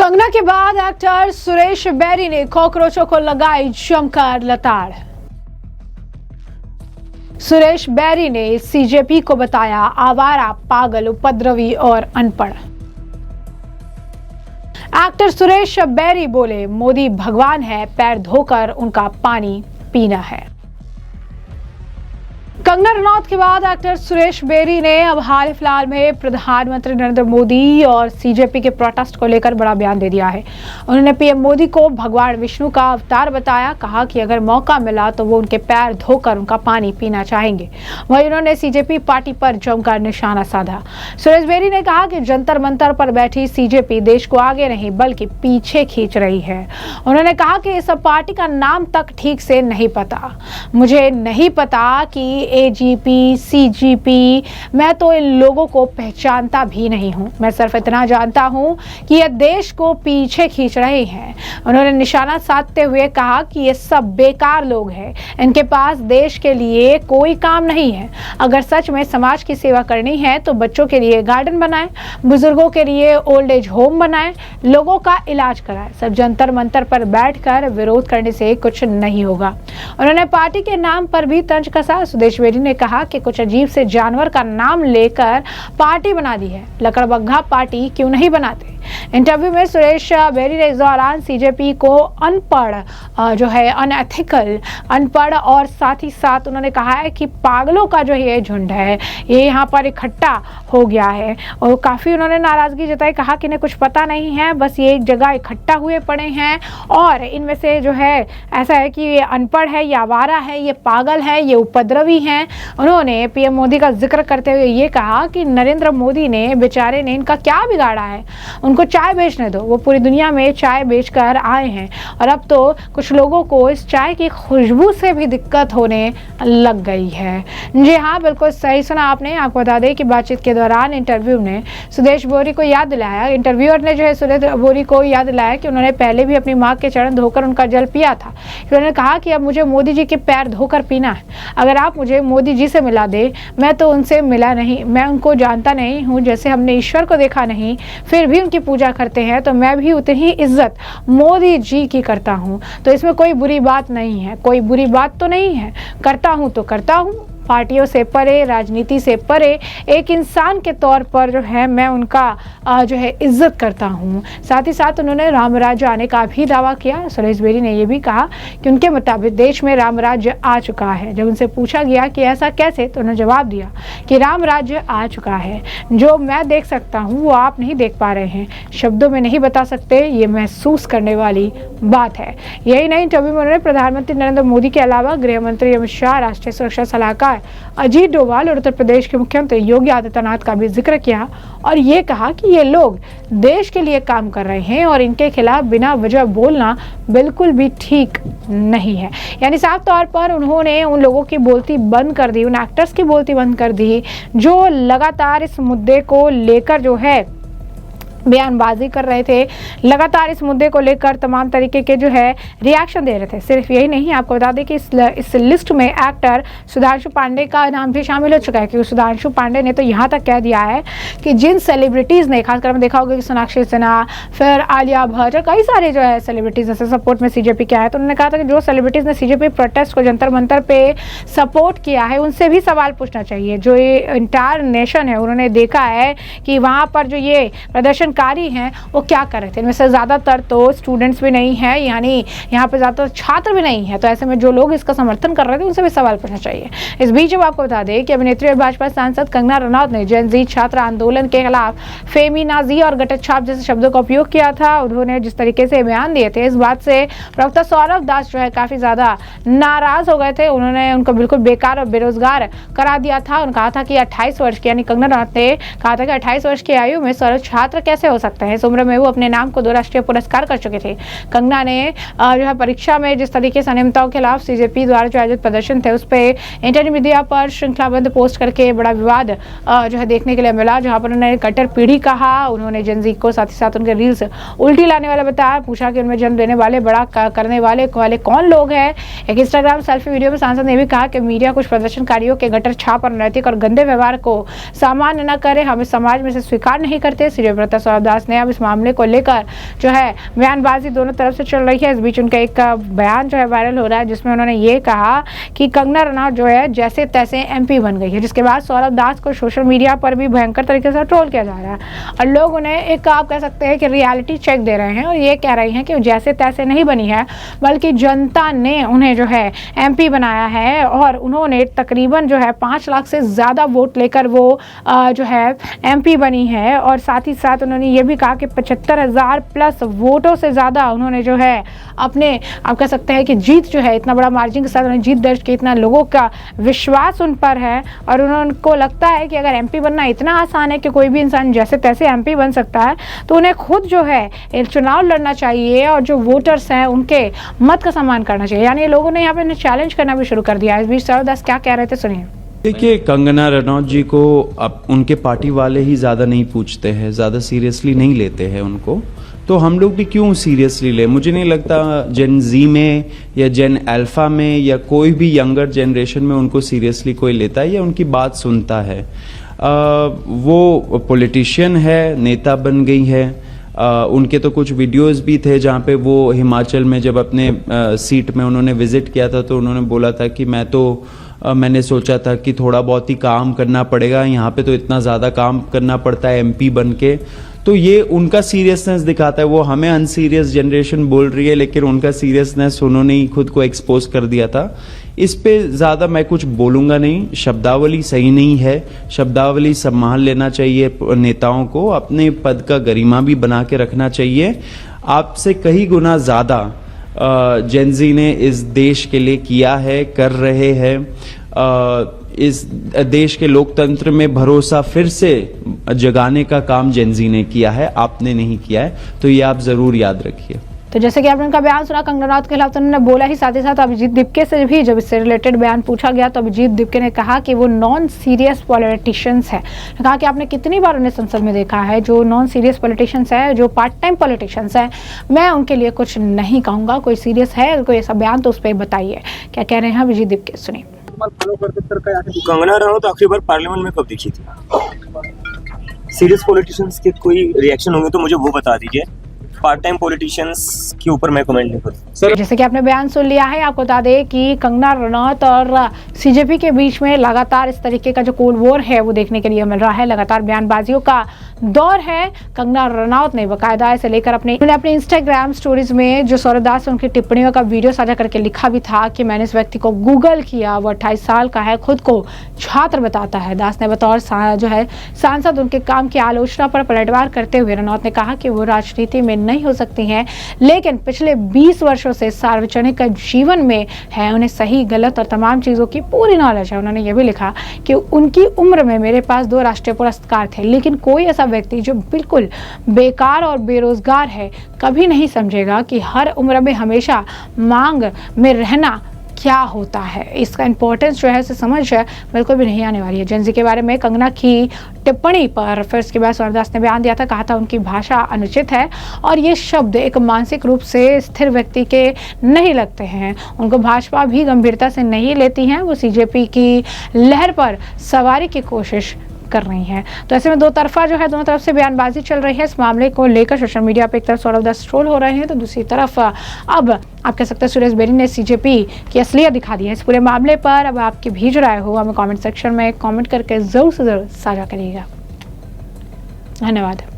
कंगना के बाद एक्टर सुरेश बैरी ने कॉकरोचों को लगाई जमकर लताड़। सुरेश बैरी ने सीजेपी को बताया आवारा, पागल, उपद्रवी और अनपढ़। एक्टर सुरेश बैरी बोले, मोदी भगवान है, पैर धोकर उनका पानी पीना है। कंगना रनौत के बाद एक्टर सुरेश बैरी ने अब हाल फिलहाल में प्रधानमंत्री नरेंद्र मोदी और सीजेपी के प्रोटेस्ट को लेकर बड़ा बयान दे दिया है। उन्होंने पीएम मोदी को भगवान विष्णु का अवतार बताया। कहा कि अगर मौका मिला तो वो उनके पैर धोकर उनका पानी पीना चाहेंगे। वहीं उन्होंने सीजेपी पार्टी पर जमकर निशाना साधा। सुरेश बैरी ने कहा कि जंतर मंतर पर बैठी सीजेपी देश को आगे नहीं बल्कि पीछे खींच रही है। उन्होंने कहा कि इस पार्टी का नाम तक ठीक से नहीं पता। मुझे नहीं पता कि एजीपी, सीजीपी, मैं तो इन लोगों को पहचानता भी नहीं हूं। मैं सिर्फ इतना जानता हूं कि ये देश को पीछे खींच रहे हैं। उन्होंने निशाना साधते हुए कहा कि ये सब बेकार लोग हैं, इनके पास देश के लिए कोई काम नहीं है। अगर सच में समाज की सेवा करनी है तो बच्चों के लिए गार्डन बनाएं, बुजुर्गों के लिए ओल्ड एज होम बनाएं, लोगों का इलाज कराएं। सब जंतर मंतर पर बैठकर विरोध करने से कुछ नहीं होगा। उन्होंने पार्टी के नाम पर भी तंज कसा। सुरेश बैरी ने कहा कि कुछ अजीब से जानवर का नाम लेकर पार्टी बना दी है, लकड़बग्घा पार्टी क्यों नहीं बनाते। इंटरव्यू में सुरेश बैरी ने इस दौरान सीजेपी को अनपढ़, जो है अनएथिकल, अनपढ़ और साथ ही साथ उन्होंने कहा है कि पागलों का जो ये झुंड है ये यहाँ पर इकट्ठा हो गया है और काफ़ी उन्होंने नाराज़गी जताई। कहा कि इन्हें कुछ पता नहीं है, बस ये एक जगह इकट्ठा हुए पड़े हैं और इनमें से जो है ऐसा है कि ये अनपढ़ है, ये आवारा है, ये पागल है, ये उपद्रवी हैं। उन्होंने पीएम मोदी का जिक्र करते हुए ये कहा कि नरेंद्र मोदी ने बेचारे ने इनका क्या बिगाड़ा है, उनको चाय बेचने दो। वो पूरी दुनिया में चाय बेचकर आए हैं और अब तो कुछ लोगों को इस चाय की खुशबू से भी दिक्कत होने लग गई है। जी हाँ, बिल्कुल सही सुना आपने। आपको बता दें कि बातचीत के दौरान इंटरव्यू ने सुरेश बैरी को याद दिलाया, इंटरव्यूअर ने जो है सुरेश बैरी को याद दिलाया कि उन्होंने पहले भी अपनी माँ के चरण धोकर उनका जल पिया था। उन्होंने कहा कि अब मुझे मोदी जी के पैर धोकर पीना है। अगर आप मुझे मोदी जी से मिला दे, मैं तो उनसे मिला नहीं, मैं उनको जानता नहीं हूँ। जैसे हमने ईश्वर को देखा नहीं फिर भी उनकी पूजा करते हैं तो मैं भी उतनी ही इज्जत मोदी जी की करता हूँ। तो इसमें कोई बुरी बात नहीं है, कोई बुरी बात तो नहीं है। करता हूँ तो करता हूँ, पार्टियों से परे, राजनीति से परे एक इंसान के तौर पर जो है मैं उनका जो है इज्जत करता हूँ। साथ ही साथ उन्होंने राम राज्य आने का भी दावा किया। सुरेश बैरी ने यह भी कहा कि उनके मुताबिक देश में राम राज्य आ चुका है। जब उनसे पूछा गया कि ऐसा कैसे, तो उन्होंने जवाब दिया कि राम राज्य आ चुका है। जो मैं देख सकता हूँ वो आप नहीं देख पा रहे हैं, शब्दों में नहीं बता सकते, ये महसूस करने वाली बात है। यही नहीं, इंटरव्यू में उन्होंने प्रधानमंत्री नरेंद्र मोदी के अलावा गृह मंत्री अमित शाह, राष्ट्रीय सुरक्षा सलाहकार अजीत डोभाल और उत्तर प्रदेश के मुख्यमंत्री योगी आदित्यनाथ का भी जिक्र किया और ये कहा कि ये लोग देश के लिए काम कर रहे हैं और इनके खिलाफ बिना वजह बोलना बिल्कुल भी ठीक नहीं है। यानी साफ तौर पर उन्होंने उन लोगों की बोलती बंद कर दी, उन एक्टर्स की बोलती बंद कर दी जो लगातार इस मुद्दे को लेकर जो है बयानबाजी कर रहे थे, लगातार इस मुद्दे को लेकर तमाम तरीके के जो है रिएक्शन दे रहे थे। सिर्फ यही नहीं, आपको बता दें कि इस लिस्ट में एक्टर सुधांशु पांडे का नाम भी शामिल हो चुका है, क्योंकि सुधांशु पांडे ने तो यहाँ तक कह दिया है कि जिन सेलिब्रिटीज़ ने, खासकर में देखा होगा कि सोनाक्षी सिन्हा, फिर आलिया भट्ट और कई सारे जो है सेलिब्रिटीज़ ऐसे सपोर्ट में सीजेपी के आए, तो उन्होंने कहा था कि जो सेलिब्रिटीज़ ने सीजेपी प्रोटेस्ट को जंतर मंतर पे सपोर्ट किया है उनसे भी सवाल पूछना चाहिए। जो ये इंटायर नेशन है उन्होंने देखा है कि वहाँ पर जो ये प्रदर्शन हैं वो क्या कर रहे थे। इनमें से ज़्यादातर तो स्टूडेंट्स भी नहीं है, यानी यहाँ पे ज़्यादातर छात्र भी नहीं है। तो ऐसे में जो लोग इसका समर्थन कर रहे थे उनसे भी सवाल पूछना चाहिए। इस बीच अब आपको बता दें कि अभिनेत्री और भाजपा सांसद कंगना रनौत ने जेन ज़ी छात्र आंदोलन के खिलाफ फेमिनाजी और गटर छाप जैसे शब्दों का उपयोग किया था। उन्होंने जिस तरीके से बयान दिए थे, इस बात से प्रवक्ता सौरभ दास जो है काफ़ी ज़्यादा नाराज़ हो गए थे। उन्होंने उनको बिल्कुल बेकार और बेरोजगार करा दिया था। उन्होंने कहा था कि 28 वर्ष की, यानी कंगना रनौत ने कहा था कि 28 वर्ष की आयु में सर्व छात्र कैसे हो सकते हैं। इस उम्र में वो अपने नाम को 2 राष्ट्रीय पुरस्कार कर चुके थे। कंगना ने जो है परीक्षा में जिस तरीके से अनियमितताओं के खिलाफ सीजेपी द्वारा जो आयोजित प्रदर्शन थे उस पर इंटरनेट मीडिया पर श्रृंखलाबद्ध पोस्ट करके बड़ा विवाद जो है देखने के लिए मिला, जहां पर उन्होंने कट्टर पीढ़ी कहा। उन्होंने जेनजी को साथ ही साथ उनके रील्स उल्टी लाने वाला बताया। पूछा कि उनमें जन्म देने वाले, बड़ा करने वाले कौन लोग हैं। एक इंस्टाग्राम सेल्फी वीडियो में सांसद ने भी कहा कि मीडिया कुछ प्रदर्शनकारियों के गटर छाप और नैतिक और गंदे व्यवहार को सामान्य न करे, हम इस समाज में से स्वीकार नहीं करते। सीजे प्रवक्ता सौरभ दास ने अब इस मामले को लेकर जो है बयानबाजी दोनों तरफ से चल रही है। इस बीच उनका एक बयान जो है वायरल हो रहा है, जिसमें उन्होंने ये कहा कि कंगना रनौत जो है जैसे तैसे MP बन गई है, जिसके बाद सौरभ दास को सोशल मीडिया पर भी भयंकर तरीके से ट्रोल किया जा रहा है और लोग उन्हें एक आप कह सकते हैं कि रियलिटी चेक दे रहे हैं और ये कह रहे हैं कि जैसे तैसे नहीं बनी है, बल्कि जनता ने उन्हें जो है MP बनाया है और उन्होंने तकरीबन जो है 5 लाख से ज़्यादा वोट लेकर वो जो है MP बनी है। और साथ ही साथ उन्होंने ये भी कहा कि 75,000 प्लस वोटों से ज़्यादा उन्होंने जो है अपने आप कह सकते हैं कि जीत जो है इतना बड़ा मार्जिन के साथ उन्होंने जीत दर्ज की, इतना लोगों का विश्वास उन पर है और उनको लगता है कि अगर MP बनना इतना आसान है कि कोई भी इंसान जैसे तैसे MP बन सकता है, तो उन्हें खुद जो है चुनाव लड़ना चाहिए और जो वोटर्स हैं उनके मत का सम्मान करना चाहिए। यानी लोगों ने यहाँ पे चैलेंज करना भी शुरू कर दिया है। इस बीच सौरभ दास क्या कह रहे थे, सुनिए। देखिए, कंगना रनौत जी को अब उनके पार्टी वाले ही ज़्यादा नहीं पूछते हैं, ज़्यादा सीरियसली नहीं लेते हैं उनको, तो हम लोग भी क्यों सीरियसली ले। मुझे नहीं लगता जेन जी में या जेन अल्फा में या कोई भी यंगर जनरेशन में उनको सीरियसली कोई लेता है या उनकी बात सुनता है। वो पॉलिटिशियन है, नेता बन गई है। उनके तो कुछ वीडियोस भी थे जहाँ पे वो हिमाचल में जब अपने सीट में उन्होंने विजिट किया था तो उन्होंने बोला था कि मैंने सोचा था कि थोड़ा बहुत ही काम करना पड़ेगा, यहाँ पे तो इतना ज़्यादा काम करना पड़ता है MP बन के। तो ये उनका सीरियसनेस दिखाता है। वो हमें अनसीरियस जनरेशन बोल रही है, लेकिन उनका सीरियसनेस उन्होंने ही खुद को एक्सपोज कर दिया था। इस पे ज़्यादा मैं कुछ बोलूँगा नहीं। शब्दावली सही नहीं है, शब्दावली संभाल लेना चाहिए नेताओं को, अपने पद का गरिमा भी बना के रखना चाहिए। आपसे कई गुना ज़्यादा जेनजी ने इस देश के लिए किया है, कर रहे हैं। इस देश के लोकतंत्र में भरोसा फिर से जगाने का काम जेनजी ने किया है, आपने नहीं किया है, तो ये आप जरूर याद रखिए। तो जैसे कि आपने उनका बयान सुना कंगना रनौत के खिलाफ, तो उन्होंने बोला ही, साथ ही साथ अभिजीत दीपके से भी जब इससे रिलेटेड बयान पूछा गया तो अभिजीत दीपके ने कहा कि वो नॉन सीरियस पॉलिटिशियंस है। कहा कि आपने कितनी बार उन्हें संसद में देखा है, जो नॉन सीरियस पॉलिटिशियंस है, जो पार्ट टाइम पॉलिटिशियंस है, मैं उनके लिए कुछ नहीं कहूँगा। कोई सीरियस है, कोई ऐसा बयान तो उस पर बताइए। क्या कह रहे हैं अभिजीत दीपके, सुनिए। कंगना रनौत आखिरी बार पार्लियामेंट में कब दिखी थी? सीरियस पॉलिटिशियंस के कोई रिएक्शन होंगे तो मुझे वो बता दीजिए। पार्ट टाइम पॉलिटिशियंस के ऊपर मैं कमेंट नहीं करूँ। जैसे कि आपने बयान सुन लिया है, आपको बता दें कि कंगना रनौत और CJP के बीच में लगातार इस तरीके का जो कोल्ड वॉर है वो देखने के लिए मिल रहा है। लगातार बयानबाजियों का दौर है। कंगना रनौत ने बाकायदा इसे लेकर अपने इंस्टाग्राम स्टोरीज में जो सौरभ दास उनकी टिप्पणियों का वीडियो साझा करके लिखा भी था कि मैंने इस व्यक्ति को गूगल किया, वो 28 साल का है, खुद को छात्र बताता है। दास ने बतौर जो है सांसद उनके काम की आलोचना पर पलटवार करते हुए रनौत ने कहा कि वो राजनीति में नहीं हो सकती हैं, लेकिन पिछले 20 वर्षों से सार्वजनिक जीवन में है, उन्हें सही गलत और तमाम चीज़ों की पूरी नॉलेज है। उन्होंने ये भी लिखा कि उनकी उम्र में मेरे पास 2 राष्ट्रीय पुरस्कार थे, लेकिन कोई ऐसा व्यक्ति जो बिल्कुल बेकार और बेरोजगार है कभी नहीं समझेगा कि हर उम्र में हमेशा मांग में रहना क्या होता है। इसका इंपॉर्टेंस जो है उसे समझ बिल्कुल भी नहीं आने वाली है। जेनजी के बारे में कंगना की टिप्पणी पर फिर उसके बाद सौरभ दास ने बयान दिया था, कहा था उनकी भाषा अनुचित है और ये शब्द एक मानसिक रूप से स्थिर व्यक्ति के नहीं लगते हैं। उनको भाजपा भी गंभीरता से नहीं लेती हैं, वो CJP की लहर पर सवारी की कोशिश कर रही हैं। तो ऐसे में दो तरफा जो है, दोनों तरफ से बयानबाजी चल रही है इस मामले को लेकर। सोशल मीडिया पे एक तरफ सौरभ दास ट्रोल हो रहे हैं तो दूसरी तरफ अब आप कह सकते हैं सुरेश बेरी ने CJP की असलियत दिखा दी है। इस पूरे मामले पर अब आपकी भी जो राय हो हमें कमेंट सेक्शन में कमेंट करके जरूर से जरूर साझा करिएगा। धन्यवाद।